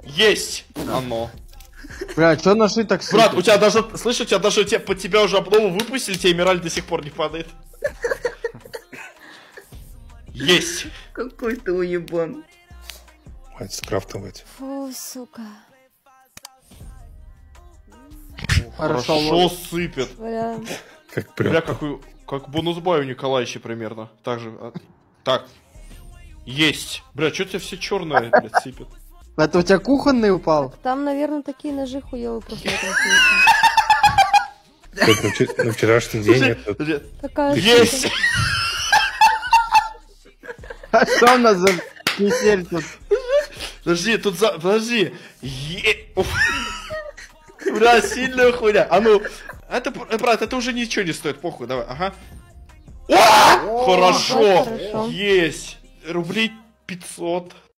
Есть! Оно. Бля, что нашли так сильно? Брат, у тебя даже, слышь, у тебя даже под тебя уже обнову выпустили, тебе Эмеральд до сих пор не падает. Есть! Какой ты уебан. Хватит скрафтовать. Фу, сука. Хорошо сыпет. Бля. Как Бля, прям. как бонус-бай у Николаевича примерно. Так же. Так. Есть. Бля, что тебя все черное, блядь, сыпет? Это у тебя кухонный упал? Там, наверное, такие ножи хуёвые просто. На вчерашний день это... Такая Есть! штука. А что у нас за кисель тут? Подожди, подожди. Бля, сильная хуйня. А ну, это, брат, это уже ничего не стоит, похуй, давай, ага. О! Хорошо! Хорошо. Есть! Рублей 500.